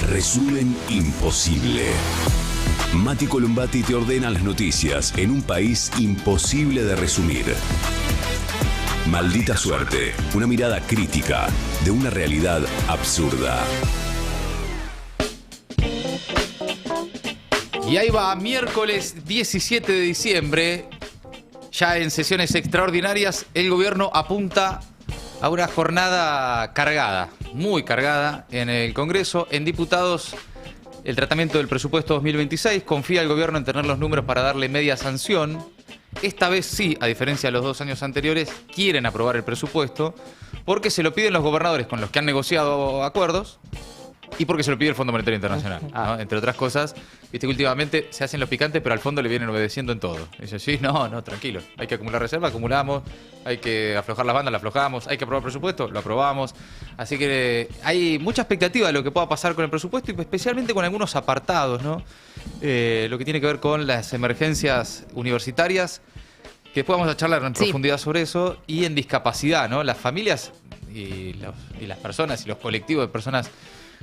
Resumen imposible. Mati Columbati te ordena las noticias en un país imposible de resumir. Maldita suerte, una mirada crítica de una realidad absurda. Y ahí va, miércoles 17 de diciembre, ya en sesiones extraordinarias, el gobierno apunta a una jornada cargada, muy cargada en el Congreso. En diputados, el tratamiento del presupuesto 2026, confía el gobierno en tener los números para darle media sanción. Esta vez sí, a diferencia de los 2 años anteriores, quieren aprobar el presupuesto porque se lo piden los gobernadores con los que han negociado acuerdos y porque se lo pide el Fondo Monetario Internacional, ¿no? Entre otras cosas, viste que últimamente se hacen los picantes, pero al fondo le vienen obedeciendo en todo. Dice, sí, no, tranquilo. Hay que acumular reserva, acumulamos. Hay que aflojar las bandas, la aflojamos. Hay que aprobar el presupuesto, lo aprobamos. Así que hay mucha expectativa de lo que pueda pasar con el presupuesto y especialmente con algunos apartados, ¿no? Lo que tiene que ver con las emergencias universitarias, que después vamos a charlar en profundidad sobre eso, y en discapacidad, ¿no? Las familias y las personas y los colectivos de personas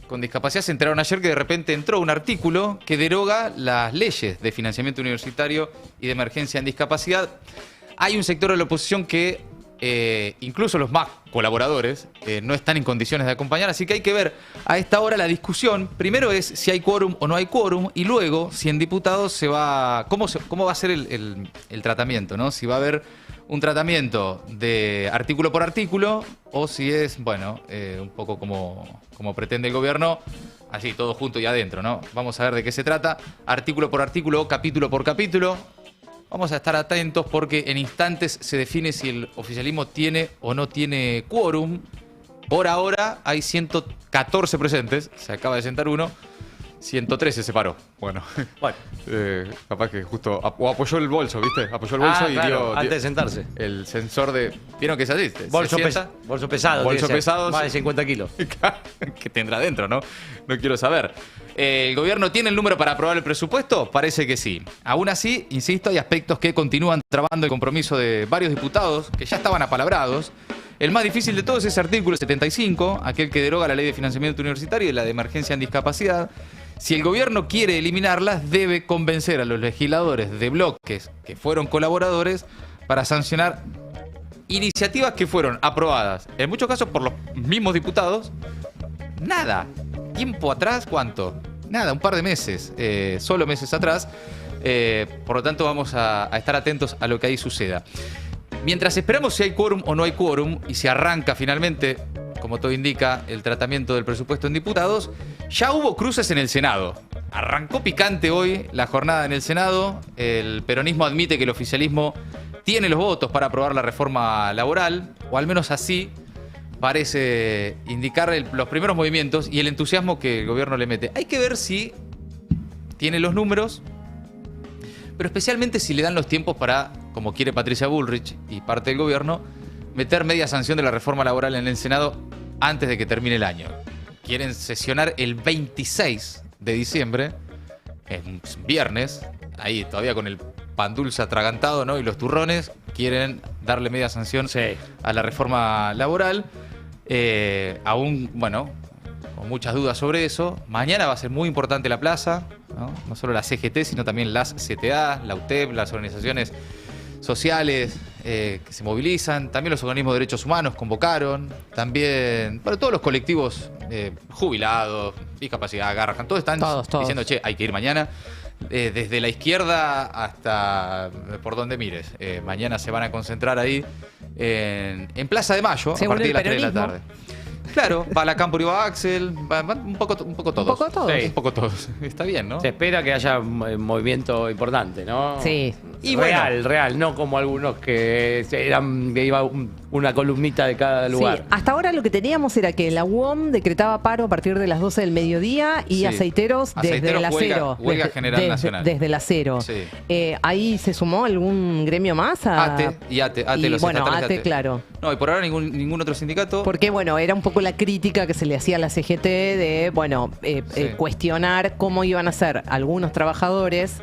con discapacidad se enteraron ayer que de repente entró un artículo que deroga las leyes de financiamiento universitario y de emergencia en discapacidad. Hay un sector de la oposición que, incluso los más colaboradores, no están en condiciones de acompañar, así que hay que ver a esta hora la discusión. Primero es si hay quórum o no hay quórum, y luego si en diputados cómo va a ser el tratamiento, ¿no? Si va a haber un tratamiento de artículo por artículo o si es, un poco como pretende el gobierno, así todo junto y adentro, ¿no? Vamos a ver de qué se trata, artículo por artículo o capítulo por capítulo. Vamos a estar atentos porque en instantes se define si el oficialismo tiene o no tiene quórum. Por ahora hay 114 presentes, se acaba de sentar uno. 113 se paró. Bueno. Capaz que justo apoyó el bolso, ¿viste? Apoyó el bolso y dio antes de sentarse. El sensor de... ¿Vieron que es así? Bolso pesado. Bolso pesado. Más de 50 kilos. ¿Qué tendrá dentro, no? No quiero saber. ¿El gobierno tiene el número para aprobar el presupuesto? Parece que sí. Aún así, insisto, hay aspectos que continúan trabando el compromiso de varios diputados que ya estaban apalabrados. El más difícil de todos es ese artículo 75, aquel que deroga la ley de financiamiento universitario y la de emergencia en discapacidad. Si el gobierno quiere eliminarlas, debe convencer a los legisladores de bloques que fueron colaboradores para sancionar iniciativas que fueron aprobadas, en muchos casos por los mismos diputados. Nada. ¿Tiempo atrás cuánto? Nada, un par de meses, solo meses atrás. Por lo tanto, vamos a estar atentos a lo que ahí suceda. Mientras esperamos si hay quórum o no hay quórum y si arranca finalmente, como todo indica, el tratamiento del presupuesto en diputados, ya hubo cruces en el Senado. Arrancó picante hoy la jornada en el Senado. El peronismo admite que el oficialismo tiene los votos para aprobar la reforma laboral, o al menos así parece indicar los primeros movimientos y el entusiasmo que el gobierno le mete. Hay que ver si tiene los números, pero especialmente si le dan los tiempos para, como quiere Patricia Bullrich y parte del gobierno, meter media sanción de la reforma laboral en el Senado antes de que termine el año. Quieren sesionar el 26 de diciembre, en viernes, ahí todavía con el pan dulce atragantado, ¿no? Y los turrones, quieren darle media sanción a la reforma laboral. Aún, con muchas dudas sobre eso. Mañana va a ser muy importante la plaza, ¿no? No solo la CGT, sino también las CTA, la UTEP, las organizaciones sociales que se movilizan. También los organismos de derechos humanos convocaron. También, todos los colectivos jubilados, discapacidad, Garrahan, todos están diciendo, hay que ir mañana. Desde la izquierda hasta por donde mires. Mañana se van a concentrar ahí en Plaza de Mayo a partir de las 3 de la tarde. Claro, va la Campo y va Axel, van un poco todos. Un poco todos. Está bien, ¿no? Se espera que haya un movimiento importante, ¿no? Sí. Y real, no como algunos que iba una columnita de cada lugar. Sí, hasta ahora lo que teníamos era que la UOM decretaba paro a partir de las 12 del mediodía y aceiteros desde las 0. Huelga general nacional. Desde las 0. Sí. ¿Ahí se sumó algún gremio más? ATE, los estatales ATE, de ATE. Claro. No, y por ahora ningún otro sindicato. Porque, era un poco la crítica que se le hacía a la CGT de, cuestionar cómo iban a ser algunos trabajadores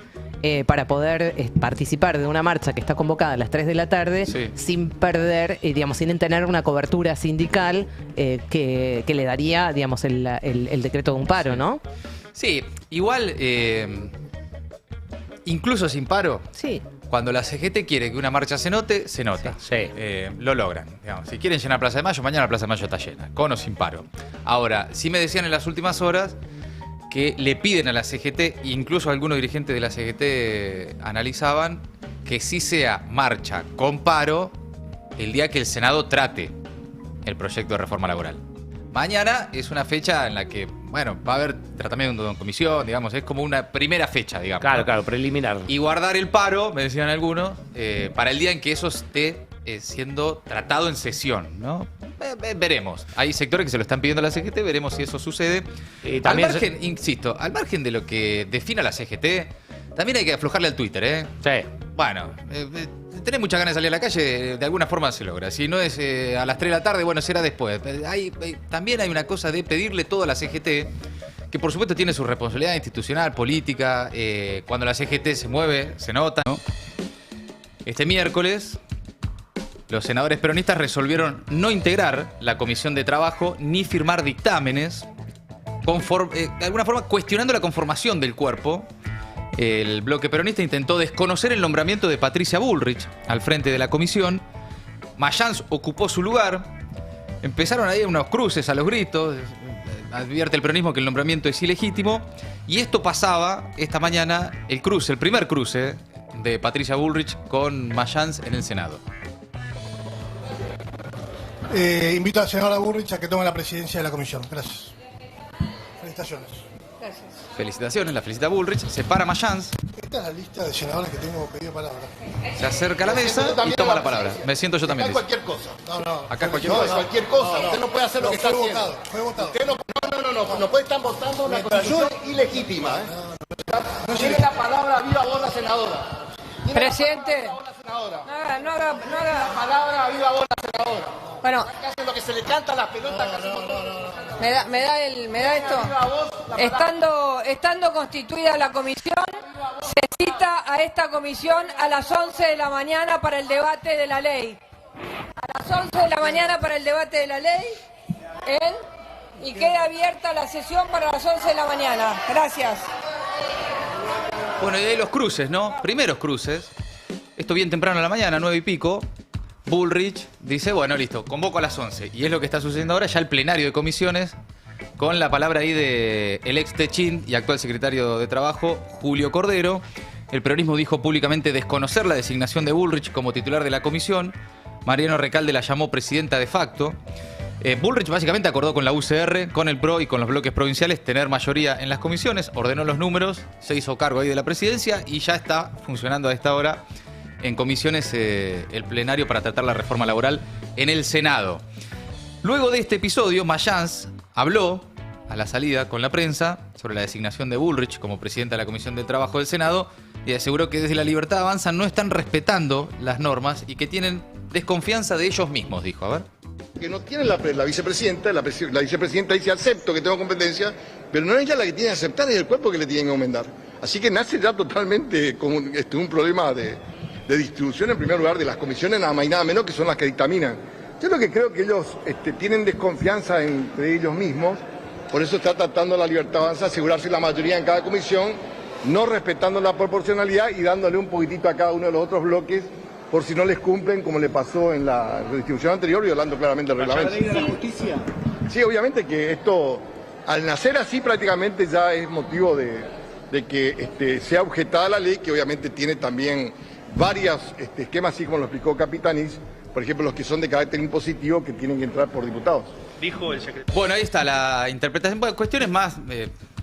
para poder participar de una marcha que está convocada a las 3 de la tarde sin perder, digamos, sin tener una cobertura sindical que le daría, digamos, el decreto de un paro, ¿no? Sí, igual, incluso sin paro, cuando la CGT quiere que una marcha se note, se nota. Lo logran. Digamos. Si quieren llenar Plaza de Mayo, mañana la Plaza de Mayo está llena, con o sin paro. Ahora, sí me decían en las últimas horas que le piden a la CGT, incluso algunos dirigentes de la CGT analizaban, que sí sea marcha con paro el día que el Senado trate el proyecto de reforma laboral. Mañana es una fecha en la que, bueno, va a haber tratamiento en comisión, digamos, es como una primera fecha, digamos. Claro, claro, preliminar. Y guardar el paro, me decían algunos, para el día en que eso esté siendo tratado en sesión, ¿no? Veremos. Hay sectores que se lo están pidiendo a la CGT, veremos si eso sucede. También al margen, insisto, al margen de lo que defina la CGT, también hay que aflojarle al Twitter, ¿eh? Sí. Bueno, tenés muchas ganas de salir a la calle, de alguna forma se logra. Si no es a las 3 de la tarde, bueno, será después. También hay una cosa de pedirle todo a la CGT, que por supuesto tiene su responsabilidad institucional, política. Cuando la CGT se mueve, se nota, ¿no? Este miércoles, los senadores peronistas resolvieron no integrar la comisión de trabajo ni firmar dictámenes, de alguna forma cuestionando la conformación del cuerpo. El bloque peronista intentó desconocer el nombramiento de Patricia Bullrich al frente de la comisión. Mayans ocupó su lugar. Empezaron ahí unos cruces a los gritos. Advierte el peronismo que el nombramiento es ilegítimo. Y esto pasaba esta mañana, el primer cruce de Patricia Bullrich con Mayans en el Senado. Invito a la senadora Bullrich a que tome la presidencia de la comisión. Gracias. Felicitaciones. Gracias. Felicitaciones, la felicita Bullrich. Se para Mayans. Esta es la lista de senadores que tengo pedido palabra. Se acerca a la mesa y toma la palabra. Me siento yo también. Acá cualquier cosa. Acá cualquier cosa. Cualquier cosa. Usted no puede hacer lo que está haciendo. Fue votado. Usted no puede estar votando una constitución ilegítima. Tiene la palabra, viva vos la senadora. Presidente, no haga Palabra, viva vos la senadora. Bueno, Acá hace lo que se le canta a las pelotas que hacemos todos. me da esto. Estando constituida la comisión, se cita a esta comisión a las 11 de la mañana para el debate de la ley. A las 11 de la mañana para el debate de la ley. Y queda abierta la sesión para las 11 de la mañana. Gracias. Bueno, y ahí los cruces, ¿no? Primeros cruces. Esto bien temprano en la mañana, 9 y pico. Bullrich dice, bueno, listo, convoco a las 11. Y es lo que está sucediendo ahora, ya el plenario de comisiones, con la palabra ahí de el ex Techint y actual secretario de Trabajo, Julio Cordero. El peronismo dijo públicamente desconocer la designación de Bullrich como titular de la comisión. Mariano Recalde la llamó presidenta de facto. Bullrich básicamente acordó con la UCR, con el PRO y con los bloques provinciales tener mayoría en las comisiones, ordenó los números, se hizo cargo ahí de la presidencia y ya está funcionando a esta hora en comisiones el plenario para tratar la reforma laboral en el Senado. Luego de este episodio, Mayans habló a la salida con la prensa sobre la designación de Bullrich como presidenta de la Comisión de Trabajo del Senado y aseguró que desde La Libertad Avanza no están respetando las normas y que tienen desconfianza de ellos mismos, dijo. A ver. Que no tiene la vicepresidenta, la vicepresidenta dice acepto que tengo competencia, pero no es ella la que tiene que aceptar, es el cuerpo que le tiene que aumentar. Así que nace ya totalmente como un problema de distribución en primer lugar de las comisiones, nada más y nada menos que son las que dictaminan. Yo lo que creo que ellos tienen desconfianza entre ellos mismos, por eso está tratando La Libertad Avanza asegurarse la mayoría en cada comisión, no respetando la proporcionalidad y dándole un poquitito a cada uno de los otros bloques por si no les cumplen, como le pasó en la redistribución anterior, violando claramente el reglamento. ¿La ley de la justicia? Sí, obviamente que esto, al nacer así, prácticamente ya es motivo de que sea objetada la ley, que obviamente tiene también varios esquemas, así como lo explicó Capitanis, por ejemplo, los que son de carácter impositivo, que tienen que entrar por diputados. Dijo el secretario. Bueno, ahí está la interpretación. Bueno, cuestiones más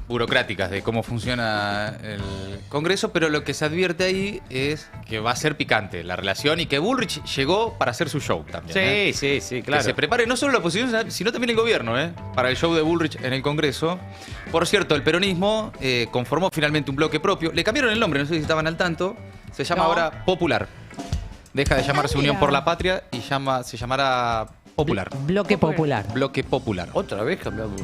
burocráticas de cómo funciona el Congreso, pero lo que se advierte ahí es que va a ser picante la relación y que Bullrich llegó para hacer su show también. Sí, claro. Que se prepare no solo la oposición, sino también el gobierno, para el show de Bullrich en el Congreso. Por cierto, el peronismo conformó finalmente un bloque propio. Le cambiaron el nombre, no sé si estaban al tanto. Se llama ahora Popular. Deja de llamarse Unión por la Patria y se llamará Popular. Bloque Popular. Bloque Popular. Otra vez cambiamos.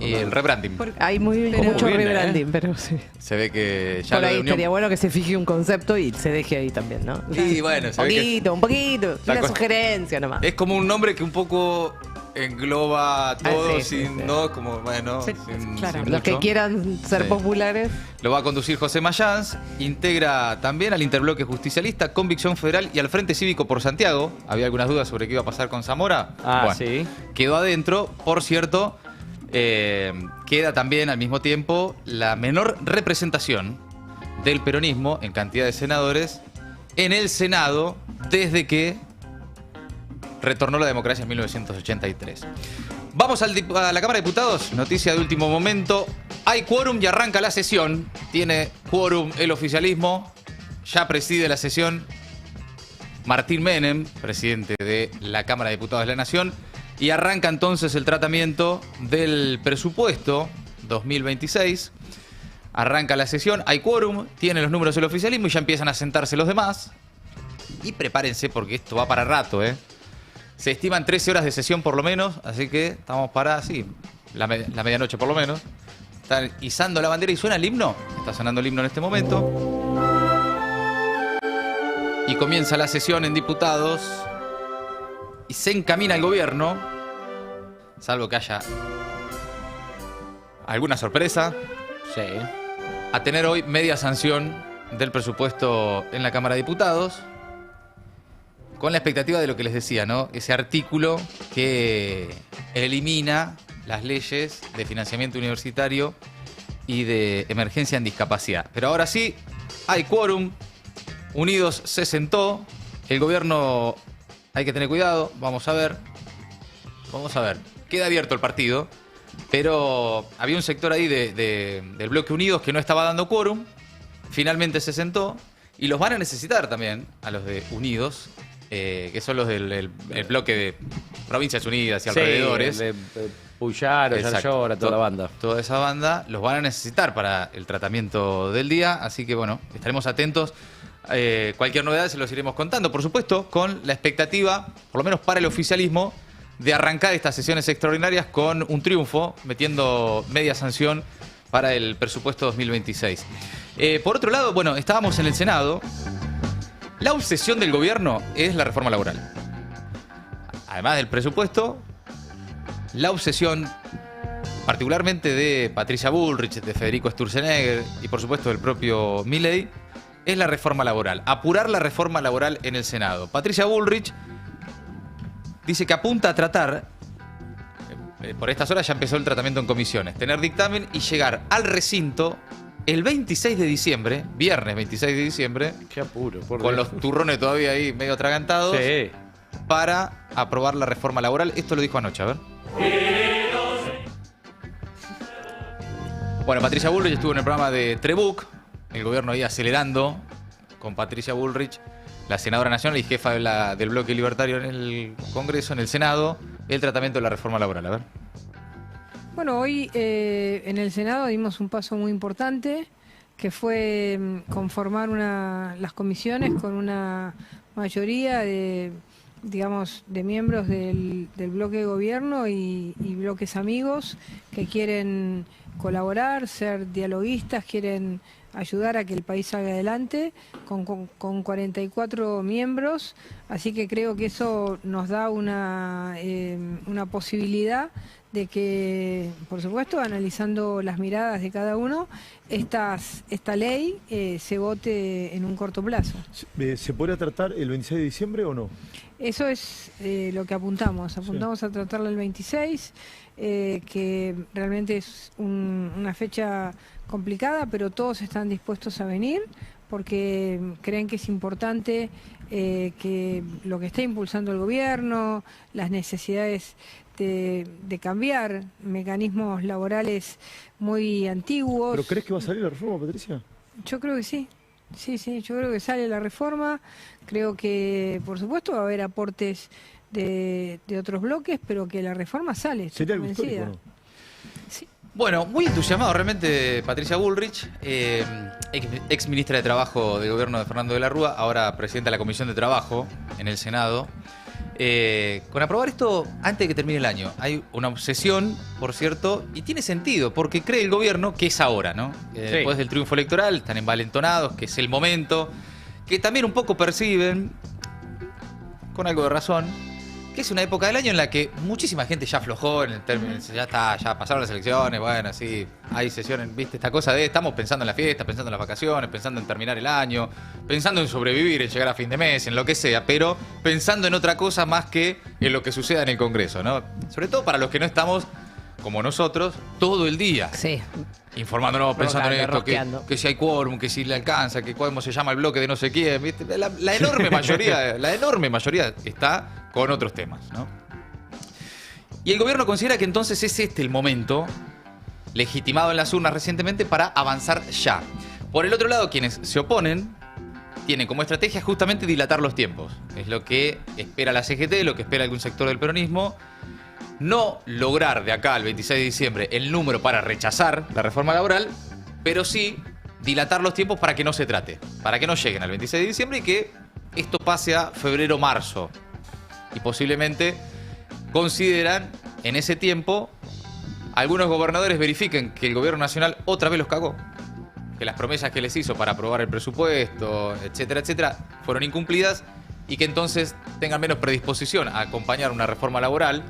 Y el rebranding. Hay mucho Muy bien, rebranding, pero sí. Se ve que ya Por lo ahí de Unión... estaría bueno que se fije un concepto y se deje ahí también, ¿no? Y bueno, se ve que Un poquito. La Una cosa- sugerencia nomás. es como un nombre que un poco engloba todo, sí, sí, sin, sí. ¿no? Como, bueno, Sí, sin, claro. sin Los que mucho. quieran ser Sí. populares. Lo va a conducir José Mayans, integra también al Interbloque Justicialista, Convicción Federal y al Frente Cívico por Santiago. Había algunas dudas sobre qué iba a pasar con Zamora. Ah, sí. Quedó adentro, por cierto, queda también al mismo tiempo la menor representación del peronismo en cantidad de senadores en el Senado desde que retornó la democracia en 1983. Vamos a la Cámara de Diputados, noticia de último momento. Hay quórum y arranca la sesión. Tiene quórum el oficialismo. Ya preside la sesión Martín Menem, presidente de la Cámara de Diputados de la Nación. Y arranca entonces el tratamiento del presupuesto 2026. Arranca la sesión, hay quórum, tiene los números del oficialismo y ya empiezan a sentarse los demás. Y prepárense porque esto va para rato, ¿eh? Se estiman 13 horas de sesión por lo menos, así que estamos para, sí, la medianoche por lo menos. Están izando la bandera y suena el himno. Está sonando el himno en este momento. Y comienza la sesión en diputados. Y se encamina el gobierno, salvo que haya alguna sorpresa, Sí. a tener hoy media sanción del presupuesto en la Cámara de Diputados, con la expectativa de lo que les decía, ¿no? Ese artículo que elimina las leyes de financiamiento universitario y de emergencia en discapacidad. Pero ahora sí, hay quórum, Unidos se sentó, el gobierno, hay que tener cuidado, vamos a ver, queda abierto el partido, pero había un sector ahí del bloque Unidos que no estaba dando quórum, finalmente se sentó, y los van a necesitar también, a los de Unidos, que son los del el bloque de Provincias Unidas y alrededores. De Puyaro, Exacto. Llora, toda la banda. Toda esa banda los van a necesitar para el tratamiento del día, así que bueno, estaremos atentos. Cualquier novedad se los iremos contando, por supuesto, con la expectativa, por lo menos para el oficialismo, de arrancar estas sesiones extraordinarias con un triunfo, metiendo media sanción para el presupuesto 2026. Por otro lado, bueno, estábamos en el Senado. La obsesión del gobierno es la reforma laboral. Además del presupuesto, la obsesión particularmente de Patricia Bullrich, de Federico Sturzenegger y por supuesto del propio Milei, es la reforma laboral. Apurar la reforma laboral en el Senado. Patricia Bullrich dice que apunta a tratar, por estas horas ya empezó el tratamiento en comisiones, tener dictamen y llegar al recinto el 26 de diciembre, viernes 26 de diciembre, Qué apuro, por con Dios. los turrones todavía ahí medio atragantados, Sí. para aprobar la reforma laboral. Esto lo dijo anoche, a ver. Bueno, Patricia Bullrich estuvo en el programa de Trebuch, el gobierno ahí acelerando con Patricia Bullrich, la senadora nacional y jefa del bloque libertario en el Congreso, en el Senado, el tratamiento de la reforma laboral. A ver. Bueno, hoy en el Senado dimos un paso muy importante, que fue conformar las comisiones con una mayoría de miembros del bloque de gobierno y bloques amigos que quieren colaborar, ser dialoguistas, quieren ayudar a que el país salga adelante con 44 miembros, así que creo que eso nos da una posibilidad de que, por supuesto, analizando las miradas de cada uno, esta ley se vote en un corto plazo. ¿Se podrá tratar el 26 de diciembre o no? Eso es lo que apuntamos. Apuntamos a tratarla el 26, que realmente es una fecha complicada, pero todos están dispuestos a venir porque creen que es importante que lo que está impulsando el gobierno, las necesidades de cambiar mecanismos laborales muy antiguos. ¿Pero crees que va a salir la reforma, Patricia? Yo creo que sí. Sí, yo creo que sale la reforma. Creo que, por supuesto, va a haber aportes de otros bloques, pero que la reforma sale. Estoy ¿Sería algo convencida. histórico o no? Sí. Bueno, muy entusiasmado realmente Patricia Bullrich, ex ministra de Trabajo del gobierno de Fernando de la Rúa, ahora presidenta de la Comisión de Trabajo en el Senado. con aprobar esto antes de que termine el año. Hay una obsesión, por cierto, y tiene sentido, porque cree el gobierno que es ahora, ¿no? Después del triunfo electoral, están envalentonados, que es el momento, que también un poco perciben, con algo de razón, que es una época del año en la que muchísima gente ya aflojó en el término, ya pasaron las elecciones, bueno, sí, hay sesiones, viste, esta cosa de estamos pensando en la fiesta, pensando en las vacaciones, pensando en terminar el año, pensando en sobrevivir, en llegar a fin de mes, en lo que sea, pero pensando en otra cosa más que en lo que suceda en el Congreso, ¿no? Sobre todo para los que no estamos, como nosotros, todo el día. Sí. Informándonos, pensando en esto, rosqueando. que si hay quórum, que si le alcanza, que cómo se llama el bloque de no sé quién, ¿viste? La enorme mayoría está con otros temas, ¿no? Y el gobierno considera que entonces es este el momento, legitimado en las urnas recientemente, para avanzar ya. Por el otro lado, quienes se oponen tienen como estrategia justamente dilatar los tiempos. Es lo que espera la CGT, lo que espera algún sector del peronismo. No lograr de acá al 26 de diciembre el número para rechazar la reforma laboral, pero sí dilatar los tiempos para que no se trate, para que no lleguen al 26 de diciembre y que esto pase a febrero-marzo. Y posiblemente consideran en ese tiempo, algunos gobernadores verifiquen que el gobierno nacional otra vez los cagó, que las promesas que les hizo para aprobar el presupuesto, etcétera, etcétera, fueron incumplidas y que entonces tengan menos predisposición a acompañar una reforma laboral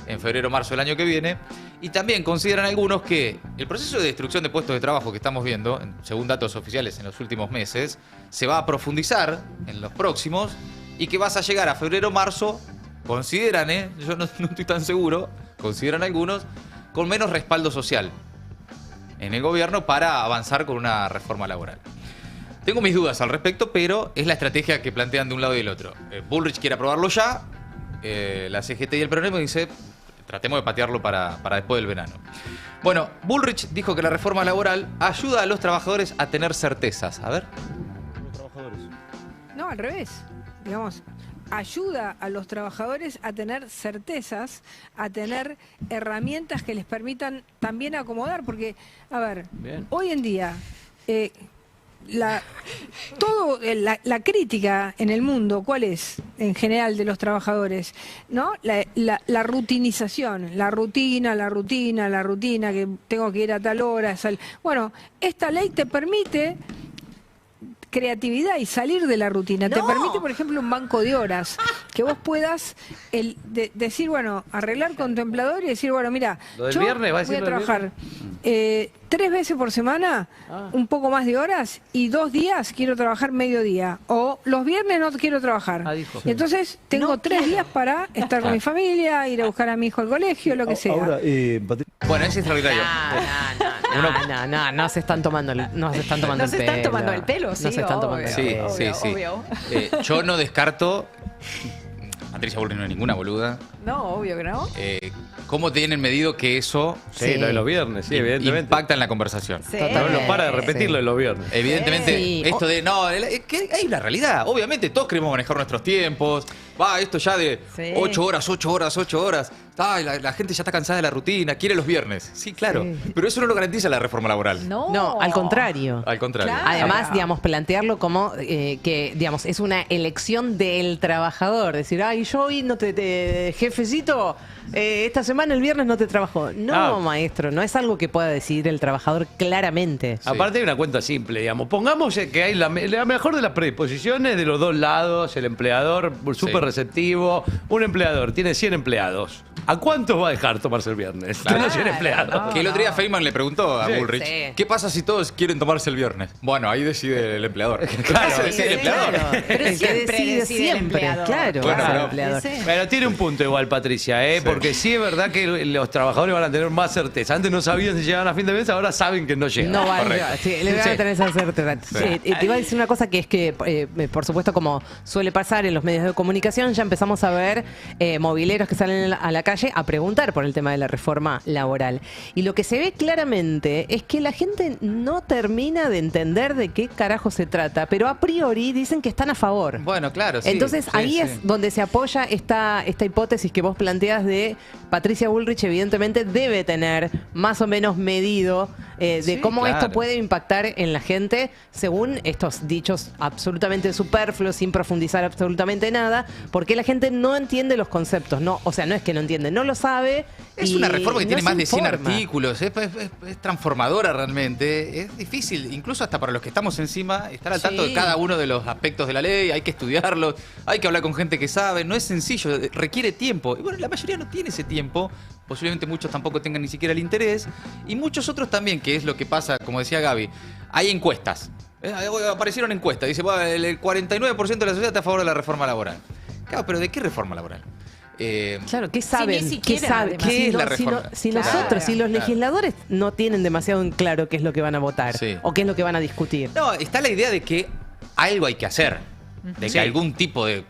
en febrero o marzo del año que viene. Y también consideran algunos que el proceso de destrucción de puestos de trabajo que estamos viendo, según datos oficiales en los últimos meses, se va a profundizar en los próximos y que vas a llegar a febrero o marzo, consideran, yo no estoy tan seguro, consideran algunos, con menos respaldo social en el gobierno para avanzar con una reforma laboral. Tengo mis dudas al respecto, pero es la estrategia que plantean de un lado y del otro. Bullrich quiere aprobarlo ya, la CGT y el peronismo dice, tratemos de patearlo para después del verano. Bueno, Bullrich dijo que la reforma laboral ayuda a los trabajadores a tener certezas. A ver. Los trabajadores. No, al revés. Digamos, ayuda a los trabajadores a tener certezas, a tener herramientas que les permitan también acomodar. Porque, a ver, hoy en día, la crítica en el mundo, ¿cuál es en general de los trabajadores? ¿No? La rutinización, la rutina, que tengo que ir a tal hora. Bueno, esta ley te permite creatividad y salir de la rutina. Te permite, por ejemplo, un banco de horas, que vos puedas decir, bueno, arreglar con tu empleador y decir, bueno, mira, yo voy a trabajar 3 veces por semana, un poco más de horas, y 2 días quiero trabajar mediodía. O los viernes no quiero trabajar. Y entonces tengo 3 días para estar con mi familia, ir a buscar a mi hijo al colegio, lo que sea. Ahora, Bueno, ese es extraordinario. No se están tomando el pelo. No se están tomando el pelo, sí. No se están tomando el pelo. Sí. Obvio. Yo no descarto, Patricia Bullrich no es ninguna boluda. No, obvio que no. ¿Cómo tienen medido que eso lo de los viernes, sí, evidentemente. impacta en la conversación? Sí. No para de repetirlo de los viernes. Evidentemente, esto de que hay una realidad. Obviamente, todos queremos manejar nuestros tiempos. Esto ya de 8 horas. La gente ya está cansada de la rutina, quiere los viernes. Sí, claro. Sí. Pero eso no lo garantiza la reforma laboral. No, al contrario. Al contrario. Claro. Además, digamos, plantearlo como que, digamos, es una elección del trabajador. Decir, yo hoy no jefecito, esta semana el viernes no te trabajo. No, maestro, no es algo que pueda decidir el trabajador claramente. Sí. Aparte hay una cuenta simple, digamos. Pongamos que hay la mejor de las predisposiciones de los dos lados, el empleador súper receptivo. Un empleador tiene 100 empleados. ¿A cuántos va a dejar tomarse el viernes? Claro. 100 empleados. Que el otro día Feynman le preguntó a Bullrich, ¿qué pasa si todos quieren tomarse el viernes? Bueno, ahí decide el empleador. Claro, decide el empleador. Pero El que decide siempre. el empleador. Claro, Bueno, el pero- empleador. Pero tiene un punto igual, Patricia, porque sí es verdad que los trabajadores van a tener más certeza. Antes no sabían si llegaban a fin de mes, ahora saben que no llegan. No van, Correcto. le van a tener esa certeza. Te iba a decir una cosa que es que, por supuesto, como suele pasar en los medios de comunicación, ya empezamos a ver mobileros que salen a la calle a preguntar por el tema de la reforma laboral. Y lo que se ve claramente es que la gente no termina de entender de qué carajo se trata, pero a priori dicen que están a favor. Bueno, claro, sí. Entonces ahí es donde se apoya esta hipótesis que vos planteas de que Patricia Bullrich evidentemente debe tener más o menos medido de cómo esto puede impactar en la gente según estos dichos absolutamente superfluos, sin profundizar absolutamente nada, porque la gente no entiende los conceptos. No, o sea, no es que no entiende, no lo sabe. Es una reforma que tiene más de 100 artículos, es transformadora realmente, es difícil, incluso hasta para los que estamos encima, estar al tanto de cada uno de los aspectos de la ley, hay que estudiarlos, hay que hablar con gente que sabe, no es sencillo, requiere tiempo. Y bueno, la mayoría no tiene ese tiempo, posiblemente muchos tampoco tengan ni siquiera el interés, y muchos otros también, que es lo que pasa, como decía Gaby, hay encuestas. Aparecieron encuestas, dice, bueno, el 49% de la sociedad está a favor de la reforma laboral. Claro, pero ¿de qué reforma laboral? Claro, ¿qué saben? ¿Qué es la reforma? Si nosotros, si los legisladores no tienen demasiado en claro qué es lo que van a votar o qué es lo que van a discutir. No, está la idea de que algo hay que hacer, de que algún tipo de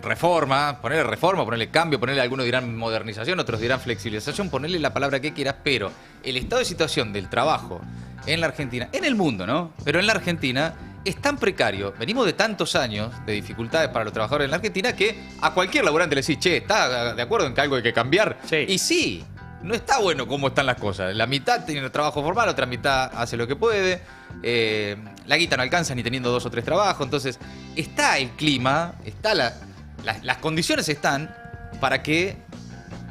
reforma, ponerle cambio, ponerle, algunos dirán modernización, otros dirán flexibilización, ponerle la palabra que quieras, pero el estado de situación del trabajo en la Argentina, en el mundo, ¿no? Pero en la Argentina es tan precario, venimos de tantos años de dificultades para los trabajadores en la Argentina que a cualquier laburante le decís, che, ¿está de acuerdo en que algo hay que cambiar? Y sí, no está bueno cómo están las cosas. La mitad tiene trabajo formal, otra mitad hace lo que puede. La guita no alcanza ni teniendo 2 o 3 trabajos. Entonces, está el clima, las condiciones están para que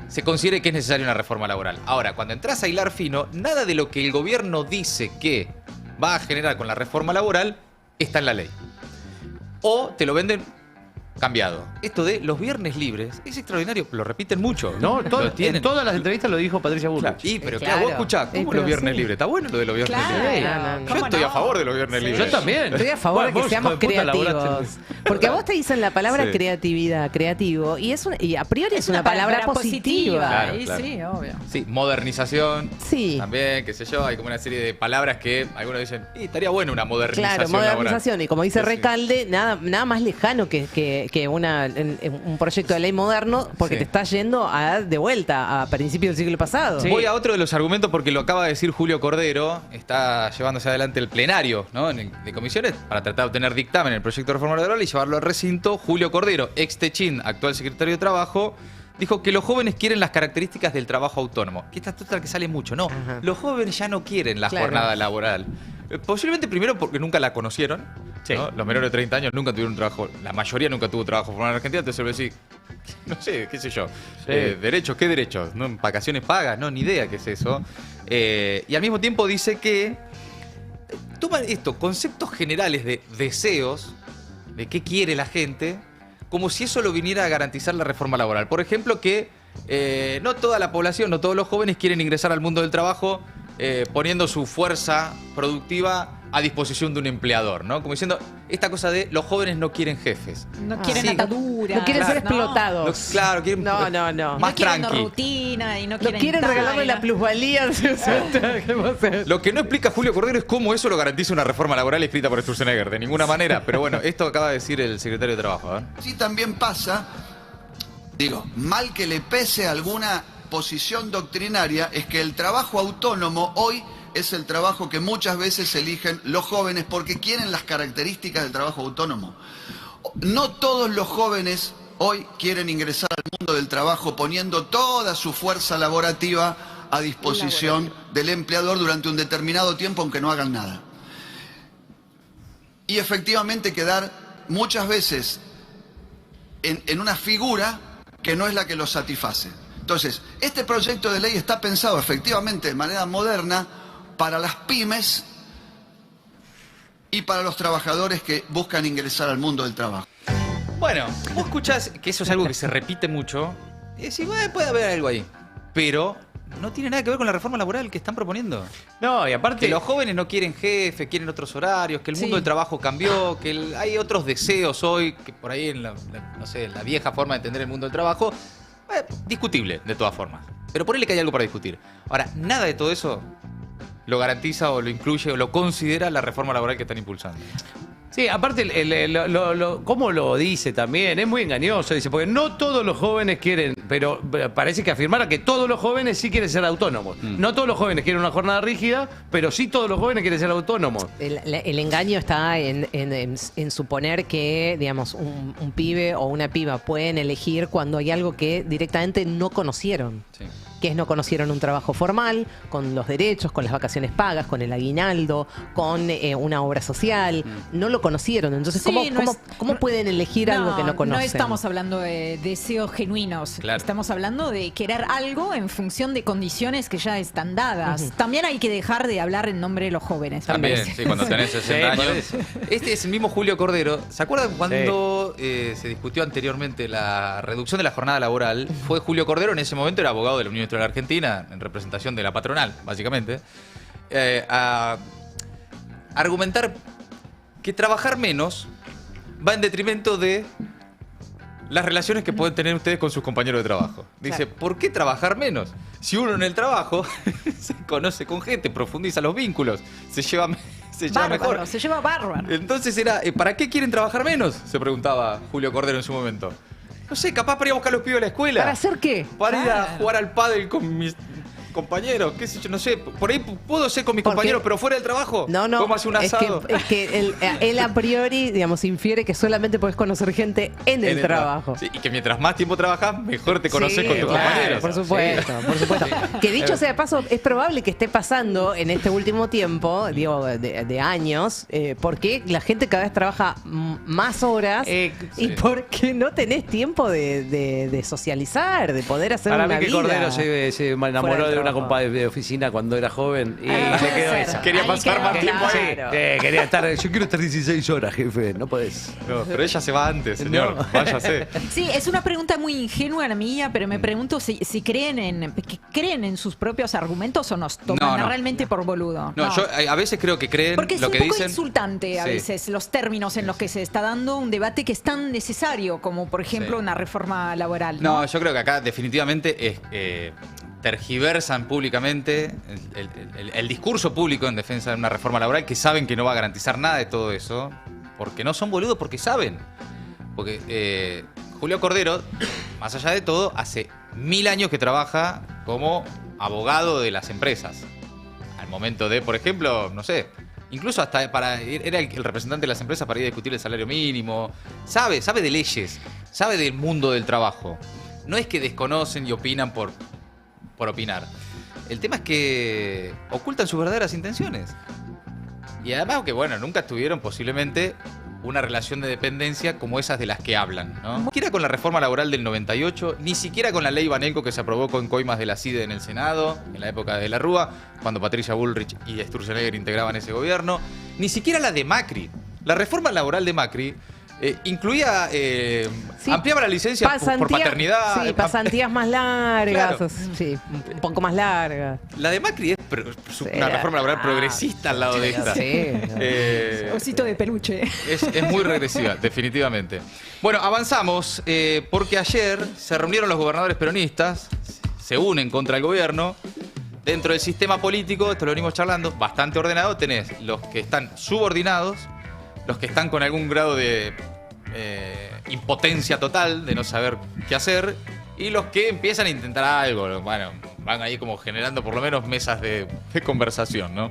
se considere que es necesaria una reforma laboral. Ahora, cuando entras a hilar fino, nada de lo que el gobierno dice que va a generar con la reforma laboral está en la ley. O te lo venden cambiado. Esto de los viernes libres es extraordinario, lo repiten mucho. No, en todas las entrevistas lo dijo Patricia Bullrich. Claro, pero claro, vos escuchás, ¿cómo los viernes libres? ¿Está bueno lo de los viernes libres? Yo estoy a favor de los viernes libres. Yo también. Estoy a favor de que seamos creativos. Porque a vos te dicen la palabra creatividad, creativo, y a priori es una palabra positiva. Claro. Sí, obvio. Sí, modernización. Sí. También, qué sé yo, hay como una serie de palabras que algunos dicen, estaría bueno una modernización. Claro, modernización. Laboral. Y como dice Recalde, nada más lejano que un proyecto de ley moderno, porque te está yendo de vuelta a principios del siglo pasado. Sí. Voy a otro de los argumentos porque lo acaba de decir Julio Cordero, está llevándose adelante el plenario, ¿no? de comisiones para tratar de obtener dictamen en el proyecto de reforma laboral y llevarlo al recinto. Julio Cordero, ex Techín, actual secretario de Trabajo, dijo que los jóvenes quieren las características del trabajo autónomo. Que esta es otra que sale mucho. No, los jóvenes ya no quieren la jornada laboral. Posiblemente primero porque nunca la conocieron. ¿No? Los menores de 30 años nunca tuvieron un trabajo, la mayoría nunca tuvo trabajo formal en Argentina, entonces se decís, no sé, qué sé yo, derechos, ¿qué derechos? ¿No? ¿Vacaciones pagas? No, ni idea qué es eso. Y al mismo tiempo dice que toma esto, conceptos generales de deseos, de qué quiere la gente, como si eso lo viniera a garantizar la reforma laboral. Por ejemplo, que no toda la población, no todos los jóvenes quieren ingresar al mundo del trabajo poniendo su fuerza productiva a disposición de un empleador, ¿no? Como diciendo, esta cosa de los jóvenes no quieren jefes. No quieren ataduras. No quieren ser explotados. Claro, quieren más no quieren tranqui. Rutina y no quieren regalarle la plusvalía. Lo que no explica Julio Cordero es cómo eso lo garantiza una reforma laboral escrita por Sturzenegger. De ninguna manera. Pero bueno, esto acaba de decir el secretario de Trabajo. Sí, también pasa, mal que le pese alguna posición doctrinaria, es que el trabajo autónomo hoy es el trabajo que muchas veces eligen los jóvenes porque quieren las características del trabajo autónomo. No todos los jóvenes hoy quieren ingresar al mundo del trabajo poniendo toda su fuerza laborativa a disposición del empleador durante un determinado tiempo, aunque no hagan nada. Y efectivamente quedar muchas veces en una figura que no es la que los satisface. Entonces, este proyecto de ley está pensado efectivamente de manera moderna para las pymes y para los trabajadores que buscan ingresar al mundo del trabajo. Bueno, vos escuchás que eso es algo que se repite mucho y decís, puede haber algo ahí, pero no tiene nada que ver con la reforma laboral que están proponiendo. No, y aparte que los jóvenes no quieren jefe, quieren otros horarios, que el mundo del trabajo cambió, que hay otros deseos hoy, que por ahí en la vieja forma de entender el mundo del trabajo, discutible de todas formas. Pero ponele que hay algo para discutir. Ahora, nada de todo eso lo garantiza o lo incluye o lo considera la reforma laboral que están impulsando. Sí, aparte, ¿cómo lo dice también? Es muy engañoso, dice, porque no todos los jóvenes quieren pero parece que afirmara que todos los jóvenes sí quieren ser autónomos. No todos los jóvenes quieren una jornada rígida, pero sí todos los jóvenes quieren ser autónomos. El engaño está en suponer que, digamos, un pibe o una piba pueden elegir cuando hay algo que directamente no conocieron. Sí. Que es no conocieron un trabajo formal, con los derechos, con las vacaciones pagas, con el aguinaldo, con una obra social. No lo conocieron. Entonces, Sí, ¿cómo pueden elegir algo que no conocen? No estamos hablando de deseos genuinos. Claro. Estamos hablando de querer algo en función de condiciones que ya están dadas. También hay que dejar de hablar en nombre de los jóvenes. También, sí, cuando tenés 60 Sí, por años. eso. Este es el mismo Julio Cordero. ¿Se acuerdan cuando se discutió anteriormente la reducción de la jornada laboral? Fue Julio Cordero, en ese momento era abogado de la Unión Industrial Argentina, en representación de la patronal, básicamente, a argumentar que trabajar menos va en detrimento de las relaciones que pueden tener ustedes con sus compañeros de trabajo. Dice, ¿por qué trabajar menos? Si uno en el trabajo se conoce con gente, profundiza los vínculos, se lleva mejor. Se lleva bárbaro. Entonces era, ¿para qué quieren trabajar menos? Se preguntaba Julio Cordero en su momento. No sé, capaz para ir a buscar a los pibes a la escuela. ¿Para hacer qué? Para ir a jugar al pádel con mis compañeros, qué sé yo, no sé. Por ahí puedo ser con mis compañeros, pero fuera del trabajo. No. ¿Cómo hace un asado? Es que él a priori, digamos, infiere que solamente podés conocer gente en el trabajo. Sí, y que mientras más tiempo trabajas, mejor te conoces Sí, con tus claro, compañeros. por supuesto, por supuesto. Que dicho sea de paso, es probable que esté pasando en este último tiempo, digo, de años, porque la gente cada vez trabaja más horas y porque no tenés tiempo de socializar, de poder hacer Para una mí que vida. Cordero se enamoró fuera del de una trabajo. compa de oficina cuando era joven y Ah, le puede quedó ser. esa. Quería Ahí pasar quedó, más tiempo ahí. claro. Quería estar, yo quiero estar 16 horas, jefe, no podés. No, pero ella se va antes, señor. No. Váyase. Sí, es una pregunta muy ingenua la mía, pero me pregunto si creen en sus propios argumentos o nos toman No. realmente por boludo. No, yo a veces creo que creen Porque es lo un que poco dicen. insultante a Sí. veces los términos en los que se está dando un debate que es tan necesario como, por ejemplo, Sí. una reforma laboral. No, yo creo que acá definitivamente es tergiversan públicamente el discurso público en defensa de una reforma laboral que saben que no va a garantizar nada de todo eso, porque no son boludos, porque saben. Porque Julio Cordero, más allá de todo, hace 1000 años que trabaja como abogado de las empresas. Al momento de, por ejemplo, no sé, incluso hasta era el representante de las empresas para ir a discutir el salario mínimo. Sabe de leyes, sabe del mundo del trabajo. No es que desconocen y opinan por opinar. El tema es que ocultan sus verdaderas intenciones. Y además que, bueno, nunca tuvieron posiblemente una relación de dependencia como esas de las que hablan, ¿no? Ni siquiera con la reforma laboral del 98, ni siquiera con la ley Banelco que se aprobó con coimas de la CIDE en el Senado, en la época de la Rúa, cuando Patricia Bullrich y Sturzenegger integraban ese gobierno, ni siquiera la de Macri. La reforma laboral de Macri incluía, ampliaba la licencia por paternidad. Sí, pasantías más largas, Claro. sí, un poco más largas. La de Macri es una reforma laboral progresista al lado de esta. Sí. Osito de peluche. Es muy regresiva, definitivamente. Bueno, avanzamos porque ayer se reunieron los gobernadores peronistas, se unen contra el gobierno. Dentro del sistema político, esto lo venimos charlando, bastante ordenado, tenés los que están subordinados, los que están con algún grado de impotencia total, de no saber qué hacer, y los que empiezan a intentar algo. Bueno, van ahí como generando por lo menos mesas de conversación, ¿no?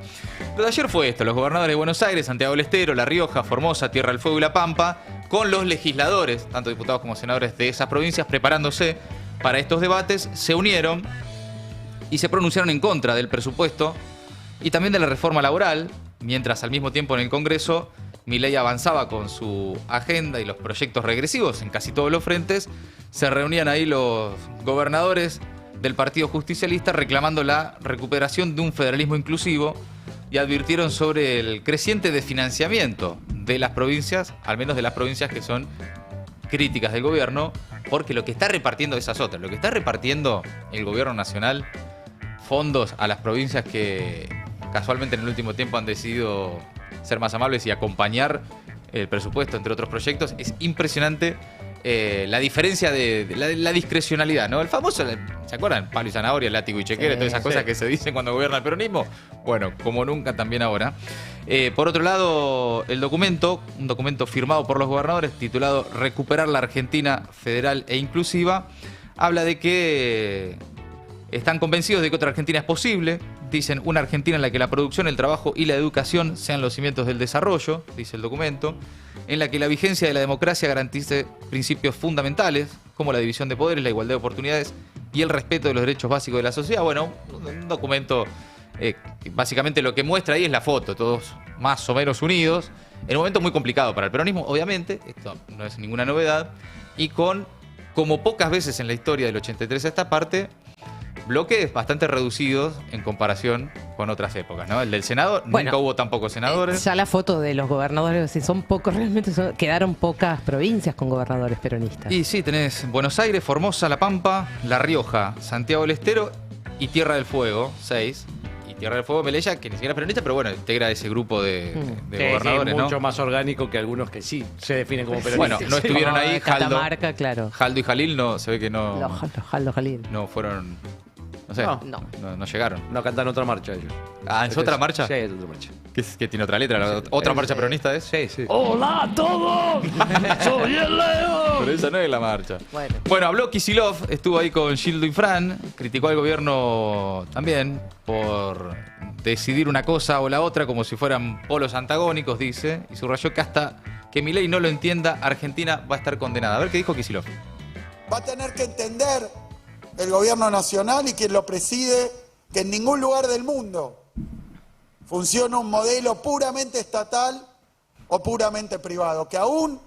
Lo de ayer fue esto: los gobernadores de Buenos Aires, Santiago del Estero, La Rioja, Formosa, Tierra del Fuego y La Pampa, con los legisladores, tanto diputados como senadores de esas provincias, preparándose para estos debates, se unieron y se pronunciaron en contra del presupuesto y también de la reforma laboral, mientras al mismo tiempo en el Congreso Milei avanzaba con su agenda y los proyectos regresivos en casi todos los frentes. Se reunían ahí los gobernadores del Partido Justicialista reclamando la recuperación de un federalismo inclusivo y advirtieron sobre el creciente desfinanciamiento de las provincias, al menos de las provincias que son críticas del gobierno, porque lo que está repartiendo esas otras, lo que está repartiendo el gobierno nacional, fondos a las provincias que casualmente en el último tiempo han decidido ser más amables y acompañar el presupuesto, entre otros proyectos, es impresionante la diferencia de la discrecionalidad, ¿no? El famoso, ¿se acuerdan? Palo y zanahoria, látigo y chequera, todas esas cosas que se dicen cuando gobierna el peronismo. Bueno, como nunca también ahora. Por otro lado, el documento, un documento firmado por los gobernadores titulado Recuperar la Argentina Federal e Inclusiva, habla de que están convencidos de que otra Argentina es posible. Dicen una Argentina en la que la producción, el trabajo y la educación sean los cimientos del desarrollo, dice el documento, en la que la vigencia de la democracia garantice principios fundamentales, como la división de poderes, la igualdad de oportunidades y el respeto de los derechos básicos de la sociedad. Bueno, un documento que básicamente lo que muestra ahí es la foto, todos más o menos unidos, en un momento muy complicado para el peronismo, obviamente, esto no es ninguna novedad, y con, como pocas veces en la historia del 83 a esta parte, bloques bastante reducidos en comparación con otras épocas, ¿no? El del Senado, Bueno, nunca hubo tan pocos senadores. Ya la foto de los gobernadores, si son pocos realmente, quedaron pocas provincias con gobernadores peronistas. Y sí, tenés Buenos Aires, Formosa, La Pampa, La Rioja, Santiago del Estero y Tierra del Fuego, 6. Y Tierra del Fuego, Melella, que ni siquiera es peronista, pero bueno, integra ese grupo de gobernadores, sí, ¿no? mucho más orgánico que algunos que sí se definen como peronistas. Bueno, no estuvieron ahí Catamarca, claro. Jaldo y Jalil, no, se ve que no. Los Jaldo Jalil. No fueron. No sé. No llegaron. No cantan otra marcha ellos. Ah, ¿es otra marcha? Sí, es otra marcha. ¿Que tiene otra letra? ¿Otra marcha peronista es? Sí, sí. ¡Hola a todos! ¡Soy el León! Pero esa no es la marcha. Bueno. Bueno, habló Kicillof, estuvo ahí con Gildo y Fran, criticó al gobierno también por decidir una cosa o la otra como si fueran polos antagónicos, dice, y subrayó que hasta que Milei no lo entienda, Argentina va a estar condenada. A ver qué dijo Kicillof. Va a tener que entender el gobierno nacional y quien lo preside que en ningún lugar del mundo funciona un modelo puramente estatal o puramente privado, que aún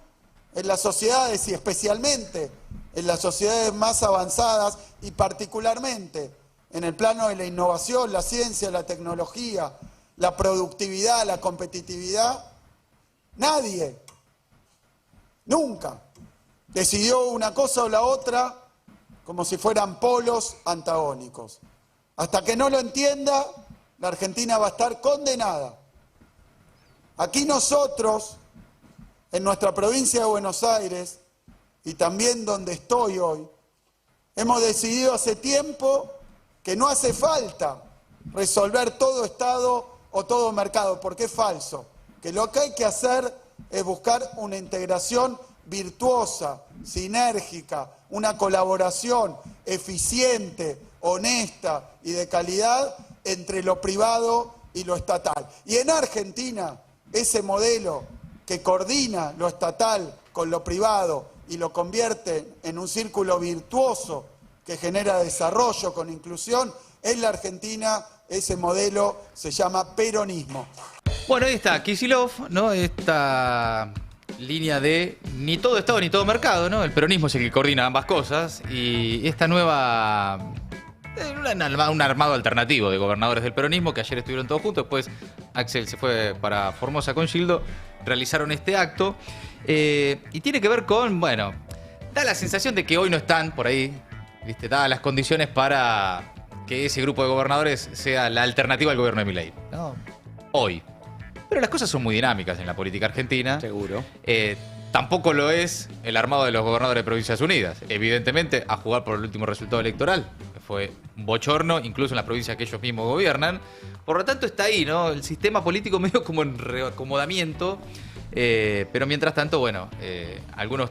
en las sociedades y especialmente en las sociedades más avanzadas y particularmente en el plano de la innovación, la ciencia, la tecnología, la productividad, la competitividad, nadie, nunca, decidió una cosa o la otra como si fueran polos antagónicos. Hasta que no lo entienda, la Argentina va a estar condenada. Aquí nosotros, en nuestra provincia de Buenos Aires, y también donde estoy hoy, hemos decidido hace tiempo que no hace falta resolver todo Estado o todo mercado, porque es falso. Que lo que hay que hacer es buscar una integración virtuosa, sinérgica, una colaboración eficiente, honesta y de calidad entre lo privado y lo estatal. Y en Argentina, ese modelo que coordina lo estatal con lo privado y lo convierte en un círculo virtuoso que genera desarrollo con inclusión, en la Argentina ese modelo se llama peronismo. Bueno, ahí está Kicillof, ¿no? Esta línea de ni todo Estado ni todo mercado, ¿no? El peronismo es el que coordina ambas cosas y esta nueva... un armado alternativo de gobernadores del peronismo que ayer estuvieron todos juntos, después Axel se fue para Formosa con Gildo, realizaron este acto y tiene que ver con, bueno, da la sensación de que hoy no están por ahí, ¿viste? Dadas las condiciones para que ese grupo de gobernadores sea la alternativa al gobierno de Milei, ¿no? Hoy. Pero las cosas son muy dinámicas en la política argentina. Seguro. Tampoco lo es el armado de los gobernadores de Provincias Unidas. Evidentemente, a jugar por el último resultado electoral, que fue un bochorno, incluso en las provincias que ellos mismos gobiernan. Por lo tanto, está ahí, ¿no? El sistema político medio como en reacomodamiento. Pero mientras tanto, bueno, algunos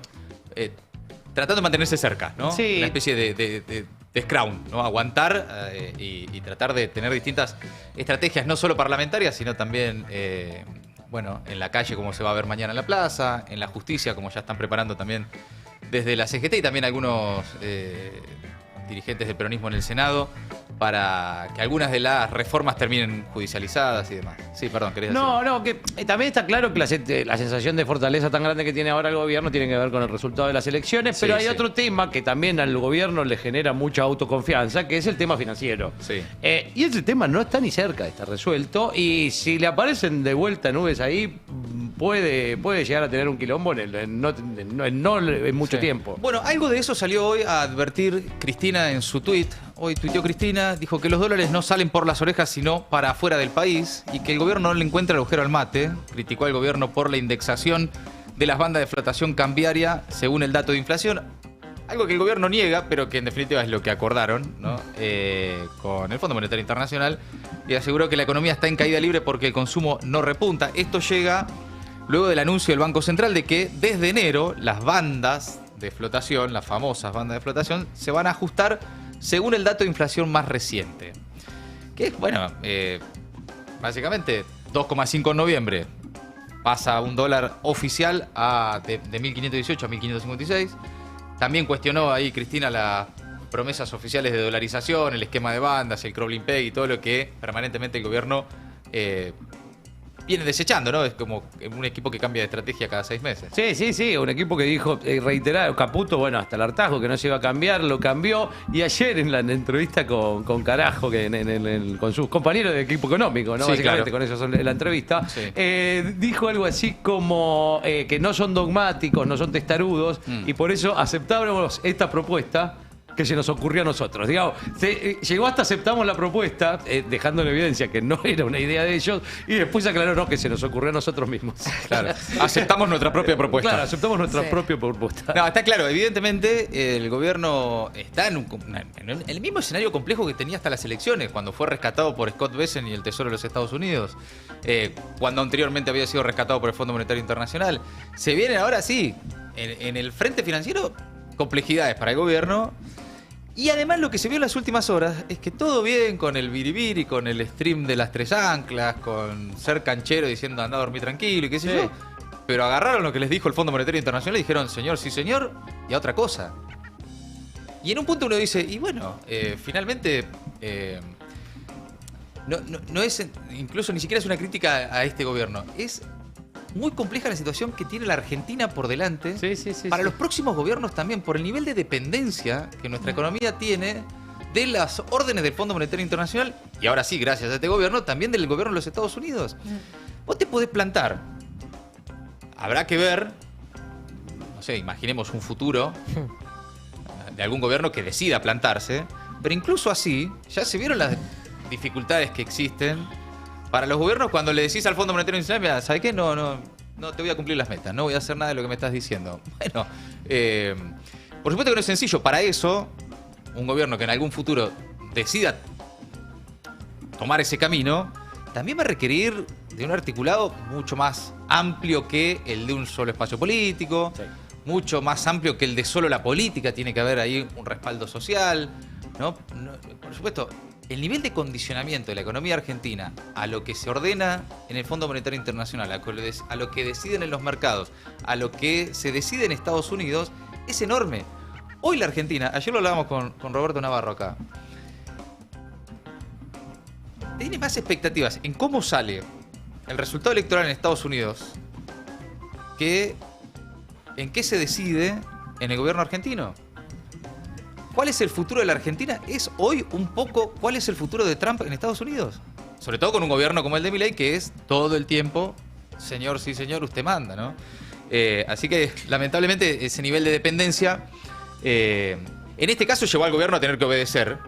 tratando de mantenerse cerca, ¿no? Sí. Una especie de scrum, ¿no? Aguantar y tratar de tener distintas estrategias, no solo parlamentarias, sino también... bueno, en la calle como se va a ver mañana en la plaza, en la justicia como ya están preparando también desde la CGT y también algunos dirigentes del peronismo en el Senado para que algunas de las reformas terminen judicializadas y demás. Sí, perdón, querías decir. No, que también está claro que la sensación de fortaleza tan grande que tiene ahora el gobierno tiene que ver con el resultado de las elecciones, pero hay otro tema que también al gobierno le genera mucha autoconfianza, que es el tema financiero. Sí. Y ese tema no está ni cerca de estar resuelto, y si le aparecen de vuelta nubes ahí, puede llegar a tener un quilombo en mucho tiempo. Bueno, algo de eso salió hoy a advertir Cristina en su tuit. Hoy tuiteó Cristina, dijo que los dólares no salen por las orejas sino para afuera del país y que el gobierno no le encuentra el agujero al mate. Criticó al gobierno por la indexación de las bandas de flotación cambiaria según el dato de inflación. Algo que el gobierno niega, pero que en definitiva es lo que acordaron, ¿no? Con el Fondo Monetario Internacional, y aseguró que la economía está en caída libre porque el consumo no repunta. Esto llega luego del anuncio del Banco Central de que desde enero las bandas de flotación, las famosas bandas de flotación, se van a ajustar según el dato de inflación más reciente. Que es, bueno, básicamente 2,5 en noviembre. Pasa un dólar oficial de 1.518 a 1.556. También cuestionó ahí Cristina las promesas oficiales de dolarización, el esquema de bandas, el crawling peg y todo lo que permanentemente el gobierno viene desechando, ¿no? Es como un equipo que cambia de estrategia cada 6 meses. Sí, un equipo que dijo, reiterado, Caputo, bueno, hasta el hartazgo, que no se iba a cambiar, lo cambió. Y ayer en la entrevista con Carajo, con sus compañeros de equipo económico, ¿no? Sí, básicamente, claro. con eso son la entrevista, Sí. dijo algo así como que no son dogmáticos, no son testarudos, y por eso aceptábamos esta propuesta que se nos ocurrió a nosotros. Digamos, llegó hasta aceptamos la propuesta, dejando en evidencia que no era una idea de ellos, y después aclaró no, que se nos ocurrió a nosotros mismos. Claro. Aceptamos nuestra propia propuesta. Claro, aceptamos nuestra propia propuesta. No, está claro, evidentemente el gobierno está en el mismo escenario complejo que tenía hasta las elecciones, cuando fue rescatado por Scott Bessent y el Tesoro de los Estados Unidos, cuando anteriormente había sido rescatado por el Fondo Monetario Internacional. Se vienen ahora sí, en el frente financiero, complejidades para el gobierno. Y además lo que se vio en las últimas horas es que todo bien con el biribiri, con el stream de las 3 anclas, con ser canchero diciendo anda a dormir tranquilo y qué sé yo. Pero agarraron lo que les dijo el Fondo Monetario Internacional y dijeron señor, sí señor, y a otra cosa. Y en un punto uno dice, y bueno, finalmente no es, incluso ni siquiera es una crítica a este gobierno, es muy compleja la situación que tiene la Argentina por delante para los próximos gobiernos también, por el nivel de dependencia que nuestra economía tiene de las órdenes del Fondo Monetario Internacional y ahora sí, gracias a este gobierno, también del gobierno de los Estados Unidos. Vos te podés plantar, habrá que ver, no sé, imaginemos un futuro de algún gobierno que decida plantarse, pero incluso así ya se vieron las dificultades que existen para los gobiernos cuando le decís al Fondo Monetario Internacional, mira, ¿sabes qué? No te voy a cumplir las metas, no voy a hacer nada de lo que me estás diciendo. Bueno, por supuesto que no es sencillo. Para eso, un gobierno que en algún futuro decida tomar ese camino, también va a requerir de un articulado mucho más amplio que el de un solo espacio político, mucho más amplio que el de solo la política. Tiene que haber ahí un respaldo social, ¿no? Por supuesto, el nivel de condicionamiento de la economía argentina a lo que se ordena en el Fondo Monetario Internacional, a lo que deciden en los mercados, a lo que se decide en Estados Unidos, es enorme. Hoy la Argentina, ayer lo hablábamos con Roberto Navarro acá, tiene más expectativas en cómo sale el resultado electoral en Estados Unidos que en qué se decide en el gobierno argentino. ¿Cuál es el futuro de la Argentina? Es hoy un poco cuál es el futuro de Trump en Estados Unidos. Sobre todo con un gobierno como el de Milei, que es todo el tiempo, señor, sí señor, usted manda, ¿no? Así que lamentablemente ese nivel de dependencia, en este caso llevó al gobierno a tener que obedecer,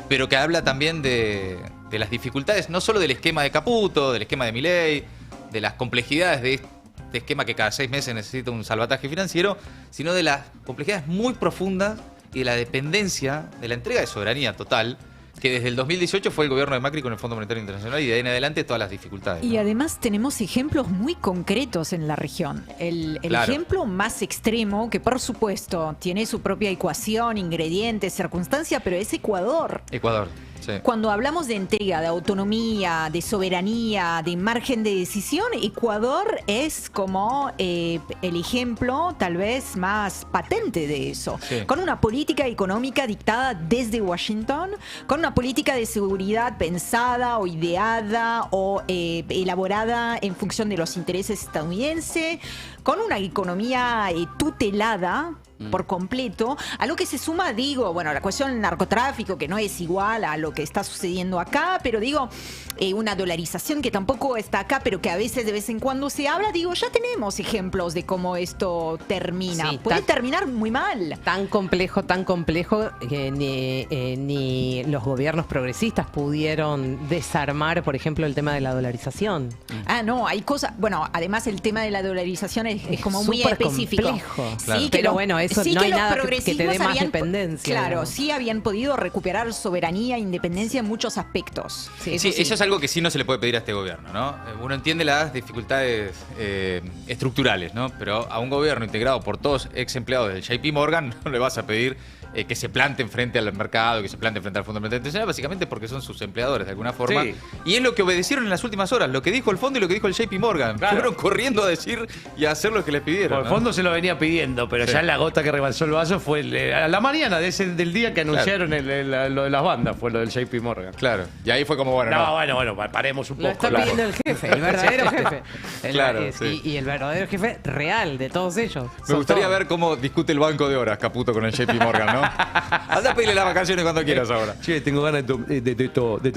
pero que habla también de las dificultades, no solo del esquema de Caputo, del esquema de Milei, de las complejidades de este esquema que cada 6 meses necesita un salvataje financiero, sino de las complejidades muy profundas y de la dependencia de la entrega de soberanía total que desde el 2018 fue el gobierno de Macri con el Fondo Monetario Internacional y de ahí en adelante todas las dificultades, ¿no? Y además tenemos ejemplos muy concretos en la región. El Claro. ejemplo más extremo, que por supuesto tiene su propia ecuación, ingredientes, circunstancia, pero es Ecuador. Ecuador, sí. Cuando hablamos de entrega, de autonomía, de soberanía, de margen de decisión, Ecuador es como el ejemplo tal vez más patente de eso. Sí. Con una política económica dictada desde Washington, con una política de seguridad pensada o ideada o elaborada en función de los intereses estadounidenses, con una economía tutelada por completo, a lo que se suma, digo, bueno, la cuestión del narcotráfico, que no es igual a lo que está sucediendo acá, pero digo, una dolarización que tampoco está acá, pero que a veces de vez en cuando se habla, digo, ya tenemos ejemplos de cómo esto termina. Sí, puede terminar muy mal. Tan complejo que ni los gobiernos progresistas pudieron desarmar, por ejemplo, el tema de la dolarización. Ah, no, hay cosas, bueno, además el tema de la dolarización es como muy súper específico. complejo. Sí, Claro. que Pero lo- bueno, eso sí no que hay los nada que te progresismos dé más habían, dependencia. claro, digamos. sí habían podido recuperar soberanía e independencia en muchos aspectos. Sí, eso es algo que sí no se le puede pedir a este gobierno, ¿no? Uno entiende las dificultades estructurales, ¿no? Pero a un gobierno integrado por todos ex empleados del JP Morgan no le vas a pedir que se planten frente al mercado, que se planten frente al Fondo Monetario Internacional, básicamente porque son sus empleadores de alguna forma. Sí. Y es lo que obedecieron en las últimas horas, lo que dijo el fondo y lo que dijo el JP Morgan. Claro. Fueron corriendo a decir y a hacer lo que les pidieron. Por el ¿no? fondo se lo venía pidiendo, pero Sí. ya la gota que rebalsó el vaso fue a la mañana del día que anunciaron lo de las bandas, fue lo del JP Morgan. Claro, y ahí fue como, bueno, no. Bueno, paremos un Lo poco. está pidiendo el jefe, el verdadero jefe. Claro, sí. Y el verdadero jefe real de todos ellos. Me gustaría ver cómo discute el banco de horas Caputo con el JP Morgan, ¿no? Anda a pedirle las vacaciones cuando quieras ahora. Che, tengo ganas de No. de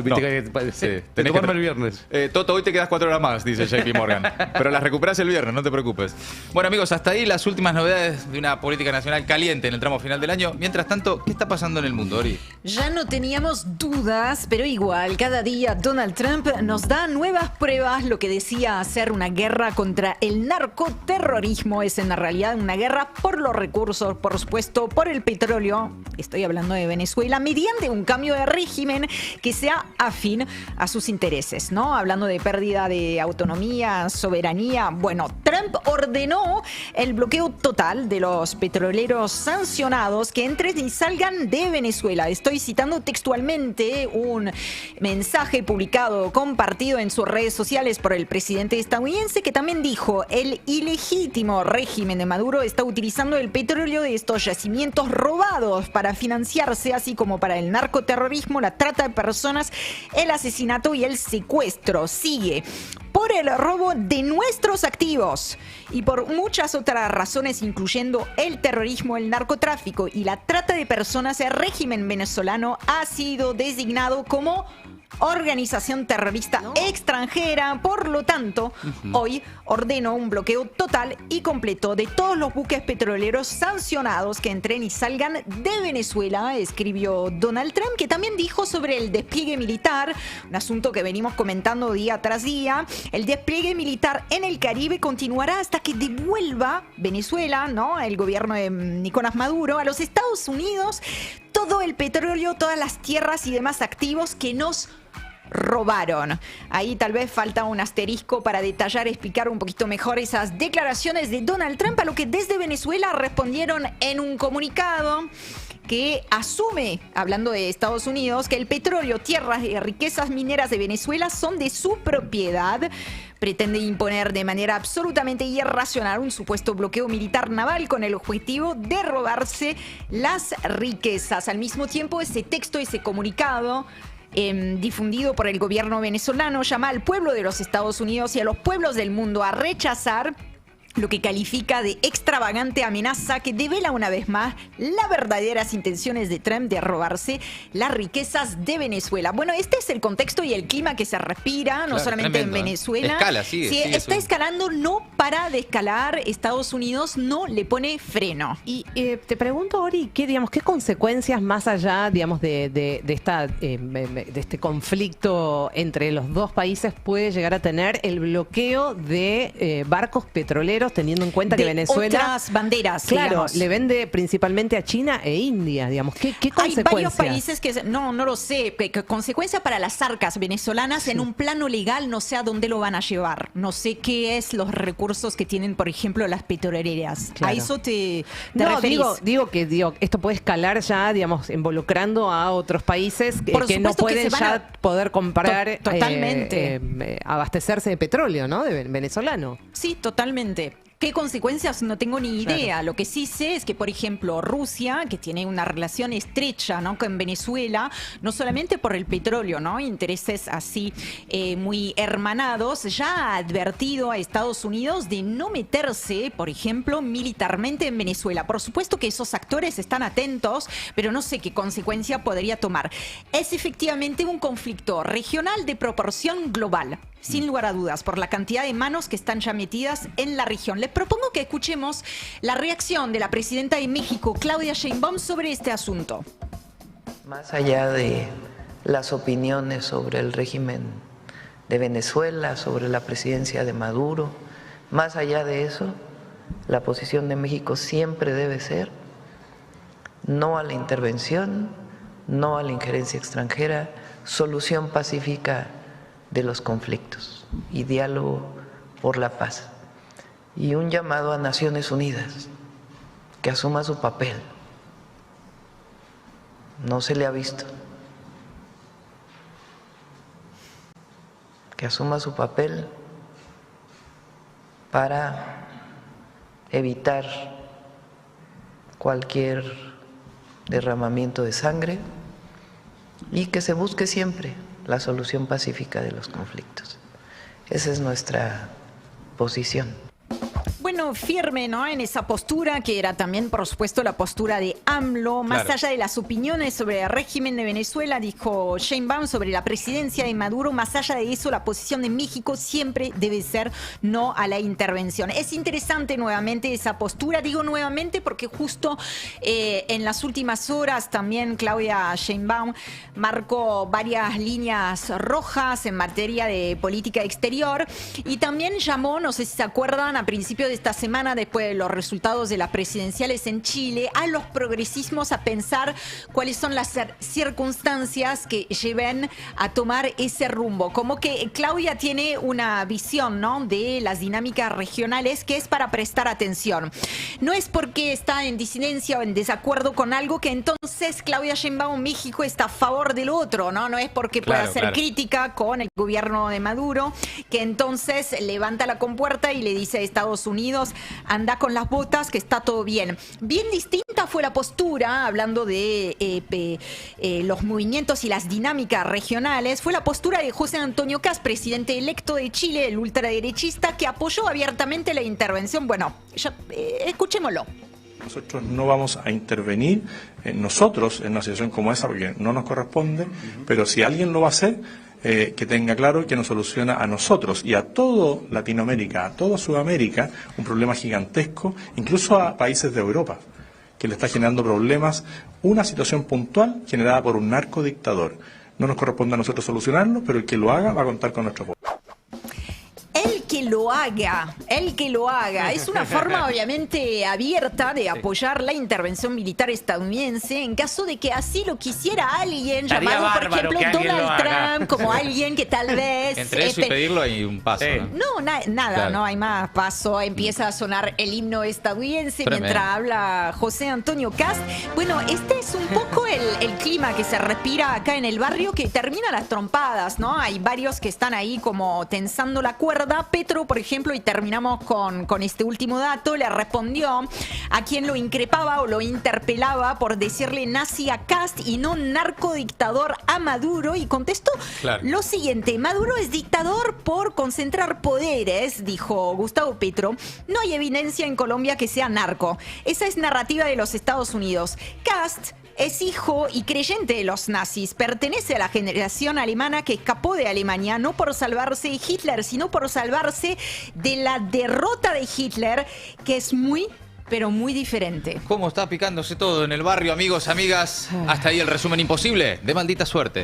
tomarme el viernes. Toto, hoy te quedas 4 horas más, dice JP Morgan. Pero las recuperas el viernes, no te preocupes. Bueno, amigos, hasta ahí las últimas novedades de una política nacional caliente en el tramo final del año. Mientras tanto, ¿qué está pasando en el mundo, Ori? Ya no teníamos dudas, pero igual, cada día Donald Trump nos da nuevas pruebas. Lo que decía hacer una guerra contra el narcoterrorismo es en la realidad una guerra por los recursos, por supuesto, por el petróleo. Estoy hablando de Venezuela, mediante un cambio de régimen que sea afín a sus intereses, ¿no? Hablando de pérdida de autonomía, soberanía. Bueno, Trump ordenó el bloqueo total de los petroleros sancionados que entren y salgan de Venezuela. Estoy citando textualmente un mensaje publicado, compartido en sus redes sociales por el presidente estadounidense, que también dijo: el ilegítimo régimen de Maduro está utilizando el petróleo de estos yacimientos robados para financiarse, así como para el narcoterrorismo, la trata de personas, el asesinato y el secuestro. Sigue: por el robo de nuestros activos y por muchas otras razones, incluyendo el terrorismo, el narcotráfico y la trata de personas, el régimen venezolano ha sido designado como organización terrorista extranjera. Por lo tanto, hoy ordeno un bloqueo total y completo de todos los buques petroleros sancionados que entren y salgan de Venezuela, escribió Donald Trump, que también dijo sobre el despliegue militar, un asunto que venimos comentando día tras día. El despliegue militar en el Caribe continuará hasta que devuelva Venezuela, ¿no?, el gobierno de Nicolás Maduro, a los Estados Unidos todo el petróleo, todas las tierras y demás activos que nos robaron. Ahí tal vez falta un asterisco para detallar, explicar un poquito mejor esas declaraciones de Donald Trump, a lo que desde Venezuela respondieron en un comunicado que asume, hablando de Estados Unidos, que el petróleo, tierras y riquezas mineras de Venezuela son de su propiedad. Pretende imponer de manera absolutamente irracional un supuesto bloqueo militar naval con el objetivo de robarse las riquezas. Al mismo tiempo, ese texto, ese comunicado difundido por el gobierno venezolano, llama al pueblo de los Estados Unidos y a los pueblos del mundo a rechazar lo que califica de extravagante amenaza que devela una vez más las verdaderas intenciones de Trump de robarse las riquezas de Venezuela. Bueno, este es el contexto y el clima que se respira, no solamente tremendo, en Venezuela. Escala, sigue está escalando, no para de escalar. Estados Unidos no le pone freno. Y te pregunto, Ori, ¿qué consecuencias más allá, digamos, de este conflicto entre los dos países puede llegar a tener el bloqueo de barcos petroleros, teniendo en cuenta que Venezuela, otras banderas, claro, digamos, le vende principalmente a China e India, digamos? ¿Qué consecuencias? Hay varios países que no lo sé, que consecuencia para las arcas venezolanas en un plano legal, no sé a dónde lo van a llevar, no sé qué es los recursos que tienen, por ejemplo, las petroleras. Claro. A eso te No, referís. digo que esto puede escalar ya, digamos, involucrando a otros países que no pueden ya poder comprar, totalmente, abastecerse de petróleo, ¿no? De venezolano. Sí, totalmente. ¿Qué consecuencias? No tengo ni idea. Claro. Lo que sí sé es que, por ejemplo, Rusia, que tiene una relación estrecha, ¿no?, con Venezuela, no solamente por el petróleo, ¿no?, intereses así muy hermanados, ya ha advertido a Estados Unidos de no meterse, por ejemplo, militarmente en Venezuela. Por supuesto que esos actores están atentos, pero no sé qué consecuencia podría tomar. Es efectivamente un conflicto regional de proporción global, sin lugar a dudas, por la cantidad de manos que están ya metidas en la región. Les propongo que escuchemos la reacción de la presidenta de México, Claudia Sheinbaum, sobre este asunto. Más allá de las opiniones sobre el régimen de Venezuela, sobre la presidencia de Maduro, más allá de eso, la posición de México siempre debe ser no a la intervención, no a la injerencia extranjera, solución pacífica de los conflictos y diálogo por la paz. Y un llamado a Naciones Unidas que asuma su papel. No se le ha visto. Que asuma su papel para evitar cualquier derramamiento de sangre y que se busque siempre la solución pacífica de los conflictos. Esa es nuestra posición. Bueno, firme, ¿no? En esa postura, que era también, por supuesto, la postura de AMLO. Más allá de las opiniones sobre el régimen de Venezuela, dijo Sheinbaum sobre la presidencia de Maduro, más allá de eso, la posición de México siempre debe ser no a la intervención. Es interesante nuevamente esa postura, digo nuevamente porque justo en las últimas horas también Claudia Sheinbaum marcó varias líneas rojas en materia de política exterior y también llamó, no sé si se acuerdan, a principios de esta semana, después de los resultados de las presidenciales en Chile, a los progresismos a pensar cuáles son las circunstancias que lleven a tomar ese rumbo. Como que Claudia tiene una visión, ¿no?, de las dinámicas regionales que es para prestar atención. No es porque está en disidencia o en desacuerdo con algo que entonces Claudia Sheinbaum México está a favor del otro, ¿no? No es porque pueda hacer crítica con el gobierno de Maduro que entonces levanta la compuerta y le dice a Estados Unidos, anda con las botas, que está todo bien. Bien distinta fue la postura, hablando de los movimientos y las dinámicas regionales, fue la postura de José Antonio Kast, presidente electo de Chile, el ultraderechista, que apoyó abiertamente la intervención. Bueno, escuchémoslo. Nosotros no vamos a intervenir nosotros en una situación como esa porque no nos corresponde, pero si alguien lo va a hacer, que tenga claro que nos soluciona a nosotros y a todo Latinoamérica, a toda Sudamérica, un problema gigantesco, incluso a países de Europa, que le está generando problemas, una situación puntual generada por un narcodictador. No nos corresponde a nosotros solucionarlo, pero el que lo haga va a contar con nuestro apoyo. El que lo haga. Es una forma obviamente abierta de apoyar la intervención militar estadounidense en caso de que así lo quisiera alguien, llamado por ejemplo Donald Trump, como alguien que tal vez... Entre eso y pedirlo hay un paso. No, nada, claro. No hay más paso. Empieza a sonar el himno estadounidense mientras habla José Antonio Kast. Bueno, este es un poco el clima que se respira acá en el barrio, que termina las trompadas, ¿no? Hay varios que están ahí como tensando la cuerda. Petro, por ejemplo, y terminamos con este último dato, le respondió a quien lo increpaba o lo interpelaba por decirle nazi a Kast y no narcodictador a Maduro, y contestó lo siguiente: Maduro es dictador por concentrar poderes, dijo Gustavo Petro. No hay evidencia en Colombia que sea narco. Esa es narrativa de los Estados Unidos. Kast es hijo y creyente de los nazis. Pertenece a la generación alemana que escapó de Alemania no por salvarse de Hitler, sino por salvarse de la derrota de Hitler, que es muy, pero muy diferente. ¿Cómo está picándose todo en el barrio, amigos, amigas? Hasta ahí el resumen imposible de Maldita Suerte.